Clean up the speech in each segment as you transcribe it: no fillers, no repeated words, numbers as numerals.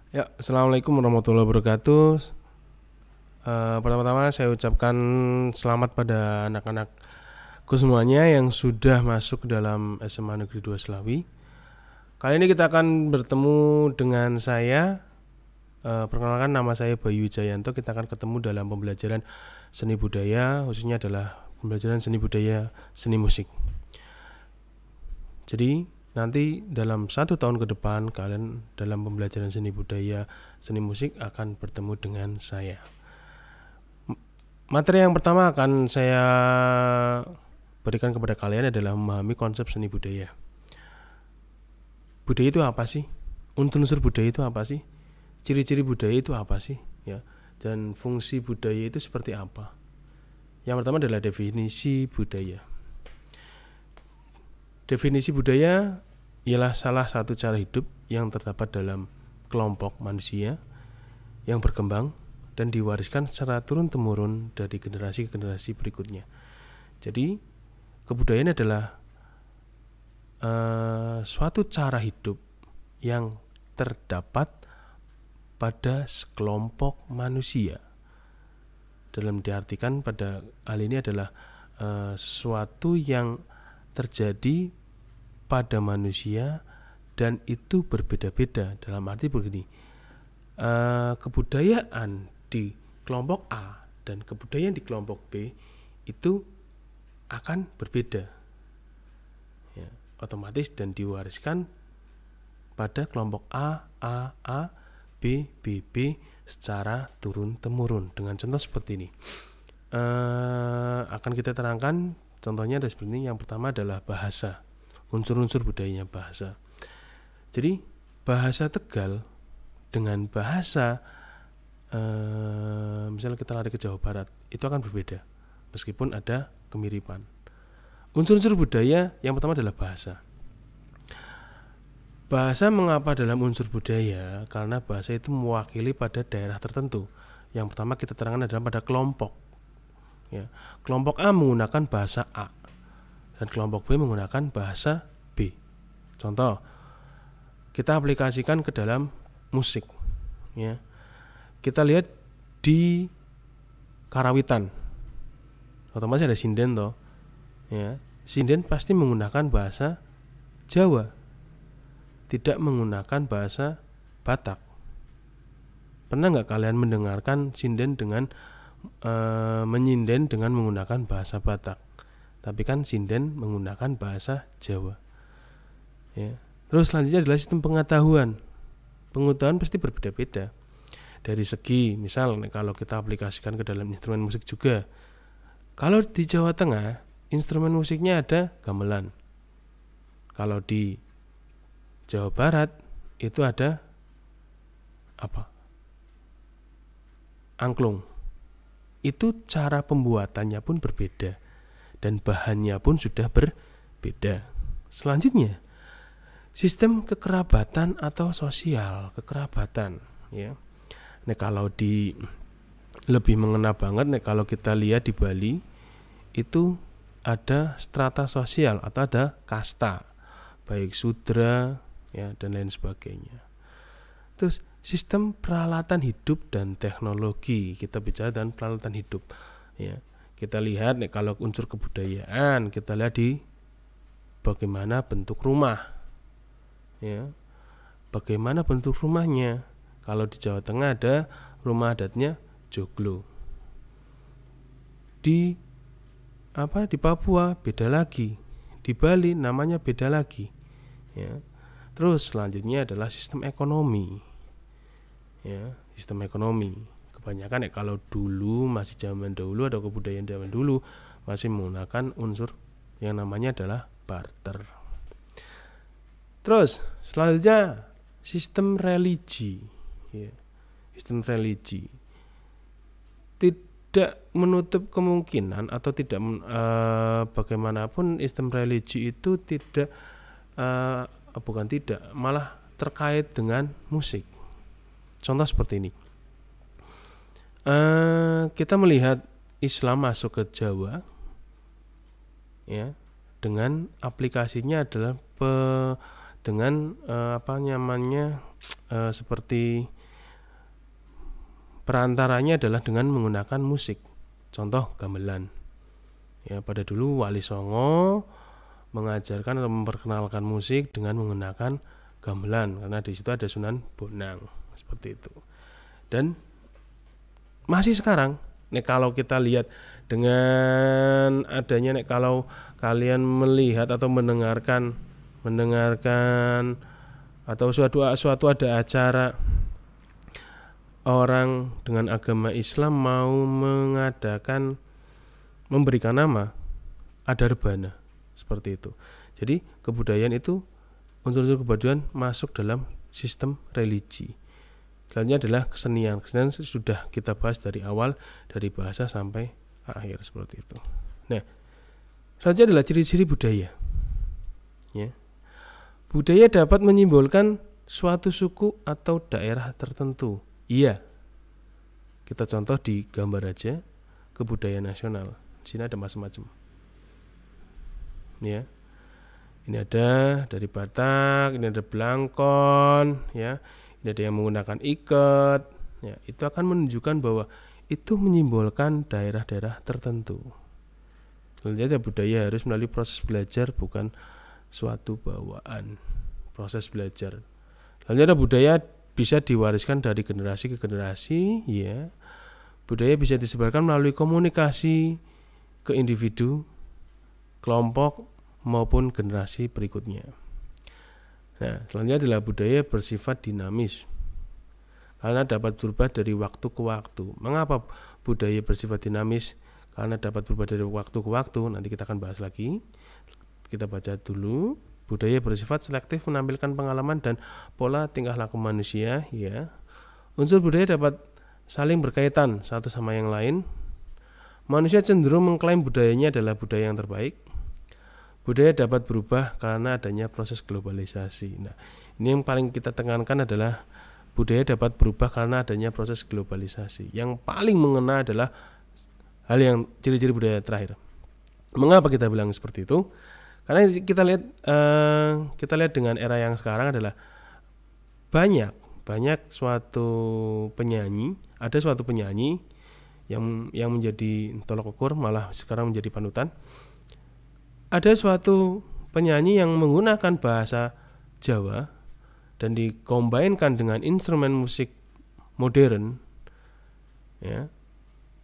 Ya, assalamualaikum warahmatullahi wabarakatuh. Pertama-tama saya ucapkan selamat pada anak-anakku semuanya yang sudah masuk ke dalam SMA Negeri 2 Selawi. Kali ini kita akan bertemu dengan saya. Perkenalkan, nama saya Bayu Jayanto. Kita akan ketemu dalam pembelajaran seni budaya, khususnya adalah pembelajaran seni budaya, seni musik. Jadi nanti dalam 1 tahun ke depan kalian dalam pembelajaran seni budaya, seni musik akan bertemu dengan saya. Materi yang pertama akan saya berikan kepada kalian adalah memahami konsep seni budaya. Budaya itu apa sih? Unsur-unsur budaya itu apa sih? Ciri-ciri budaya itu apa sih? Ya, dan fungsi budaya itu seperti apa? Yang pertama adalah definisi budaya. Definisi budaya ialah salah satu cara hidup yang terdapat dalam kelompok manusia yang berkembang dan diwariskan secara turun-temurun dari generasi ke generasi berikutnya. Jadi, kebudayaan adalah suatu cara hidup yang terdapat pada sekelompok manusia. Dalam diartikan pada hal ini adalah sesuatu yang terjadi pada manusia dan itu berbeda-beda. Dalam arti begini, kebudayaan di kelompok A dan kebudayaan di kelompok B itu akan berbeda, ya, otomatis, dan diwariskan pada kelompok A, B, B secara turun-temurun. Dengan contoh seperti ini, akan kita terangkan contohnya ada seperti ini. Yang pertama adalah bahasa, unsur-unsur budayanya bahasa. Jadi bahasa Tegal dengan bahasa misalnya kita lari ke Jawa Barat, itu akan berbeda meskipun ada kemiripan. Unsur-unsur budaya yang pertama adalah bahasa. Bahasa mengapa dalam unsur budaya? Karena bahasa itu mewakili pada daerah tertentu. Yang pertama kita terangkan adalah pada kelompok, ya. Kelompok A menggunakan bahasa A dan kelompok B menggunakan bahasa B. Contoh, kita aplikasikan ke dalam musik, ya. Kita lihat di Karawitan, otomatis ada sinden toh, ya. Sinden pasti menggunakan bahasa Jawa, tidak menggunakan bahasa Batak. Pernah nggak kalian mendengarkan sinden dengan menyinden dengan menggunakan bahasa Batak? Tapi kan sinden menggunakan bahasa Jawa, ya. Terus selanjutnya adalah sistem pengetahuan. Pengetahuan pasti berbeda-beda. Dari segi misal kalau kita aplikasikan ke dalam instrumen musik juga. Kalau di Jawa Tengah instrumen musiknya ada gamelan. Kalau di Jawa Barat itu ada apa? Angklung. Itu cara pembuatannya pun berbeda dan bahannya pun sudah berbeda. Selanjutnya, sistem kekerabatan atau sosial kekerabatan, ya. Nah, kalau di lebih mengena banget, nih kalau kita lihat di Bali itu ada strata sosial atau ada kasta, baik sudra, ya, dan lain sebagainya. Terus sistem peralatan hidup dan teknologi, kita bicara tentang peralatan hidup, ya. Kita lihat nih kalau unsur kebudayaan, kita lihat di bagaimana bentuk rumah, ya. Bagaimana bentuk rumahnya? Kalau di Jawa Tengah ada rumah adatnya joglo. Di Papua beda lagi. Di Bali namanya beda lagi, ya. Terus selanjutnya adalah sistem ekonomi, ya. Sistem ekonomi kebanyakan kalau dulu masih zaman dahulu, ada kebudayaan zaman dulu masih menggunakan unsur yang namanya adalah barter. Terus selanjutnya sistem religi, ya. Sistem religi tidak menutup kemungkinan atau tidak bagaimanapun sistem religi itu tidak bukan tidak, malah terkait dengan musik. Contoh seperti ini, kita melihat Islam masuk ke Jawa, ya, dengan aplikasinya adalah dengan seperti perantaranya adalah dengan menggunakan musik. Contoh gamelan. Ya, pada dulu Wali Songo mengajarkan atau memperkenalkan musik dengan menggunakan gamelan karena di situ ada Sunan Bonang seperti itu. Dan masih sekarang, kalau kita lihat dengan adanya, kalau kalian melihat atau mendengarkan atau suatu ada acara orang dengan agama Islam mau memberikan nama, ada rebana seperti itu. Jadi kebudayaan itu, unsur-unsur kebudayaan masuk dalam sistem religi. Selanjutnya adalah kesenian. Kesenian sudah kita bahas dari awal, dari bahasa sampai akhir seperti itu. Nah, selanjutnya adalah ciri-ciri budaya. Ya. Budaya dapat menyimbolkan suatu suku atau daerah tertentu. Iya. Kita contoh di gambar aja, kebudayaan nasional. Di sini ada macam-macam. Ya. Ini ada dari Batak, ini ada Blangkon, ya. Ini ada yang menggunakan ikat. Ya, itu akan menunjukkan bahwa itu menyimbolkan daerah-daerah tertentu. Selanjutnya budaya harus melalui proses belajar, bukan suatu bawaan. Proses belajar. Selanjutnya budaya bisa diwariskan dari generasi ke generasi, ya. Budaya bisa disebarkan melalui komunikasi ke individu, kelompok maupun generasi berikutnya. Nah, selanjutnya adalah budaya bersifat dinamis karena dapat berubah dari waktu ke waktu. Mengapa budaya bersifat dinamis? Karena dapat berubah dari waktu ke waktu. Nanti kita akan bahas lagi. Kita baca dulu. Budaya bersifat selektif, menampilkan pengalaman dan pola tingkah laku manusia. Ya, unsur budaya dapat saling berkaitan satu sama yang lain. Manusia cenderung mengklaim budayanya adalah budaya yang terbaik. Budaya dapat berubah karena adanya proses globalisasi. Nah, ini yang paling kita tekankan adalah budaya dapat berubah karena adanya proses globalisasi. Yang paling mengena adalah hal yang ciri-ciri budaya terakhir. Mengapa kita bilang seperti itu? Karena kita lihat dengan era yang sekarang adalah banyak suatu penyanyi, ada suatu penyanyi yang menjadi tolok ukur, malah sekarang menjadi panutan. Ada suatu penyanyi yang menggunakan bahasa Jawa dan dikombinkan dengan instrumen musik modern, ya,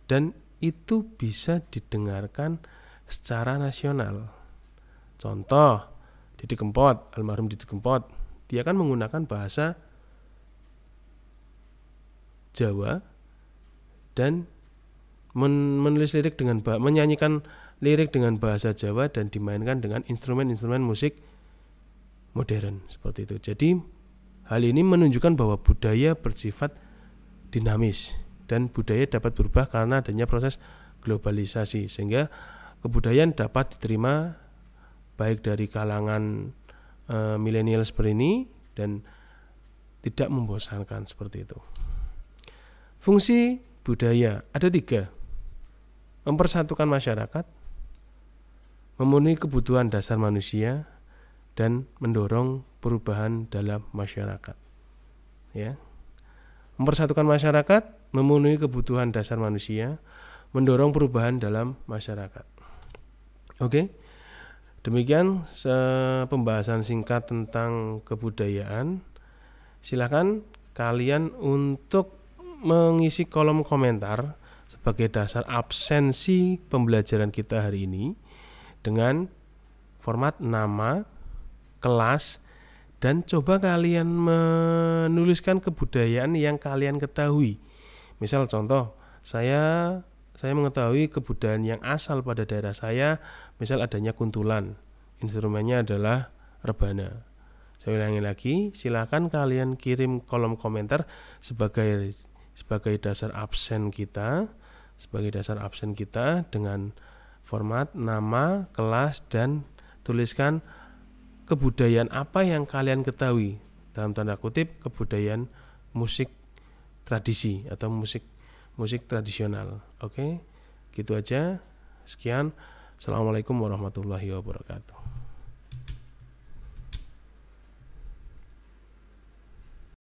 dan itu bisa didengarkan secara nasional. Contoh, Didi Kempot, almarhum Didi Kempot, dia kan menggunakan bahasa Jawa dan menulis lirik dengan menyanyikan lirik dengan bahasa Jawa dan dimainkan dengan instrumen-instrumen musik modern seperti itu. Jadi hal ini menunjukkan bahwa budaya bersifat dinamis dan budaya dapat berubah karena adanya proses globalisasi, sehingga kebudayaan dapat diterima baik dari kalangan milenial seperti ini dan tidak membosankan seperti itu. Fungsi budaya ada 3: mempersatukan masyarakat, memenuhi kebutuhan dasar manusia, dan mendorong perubahan dalam masyarakat. Ya, mempersatukan masyarakat, memenuhi kebutuhan dasar manusia, mendorong perubahan dalam masyarakat. Oke, demikian pembahasan singkat tentang kebudayaan. Silakan kalian untuk mengisi kolom komentar sebagai dasar absensi pembelajaran kita hari ini dengan format nama, kelas, dan coba kalian menuliskan kebudayaan yang kalian ketahui. Misal contoh, saya mengetahui kebudayaan yang asal pada daerah saya, misal adanya kuntulan, instrumennya adalah rebana. Saya ulangi lagi, silakan kalian kirim kolom komentar sebagai dasar absen kita, dengan format nama, kelas, dan tuliskan kebudayaan apa yang kalian ketahui, dalam tanda kutip kebudayaan musik tradisi atau musik tradisional. Oke, gitu aja. Sekian. Assalamualaikum warahmatullahi wabarakatuh.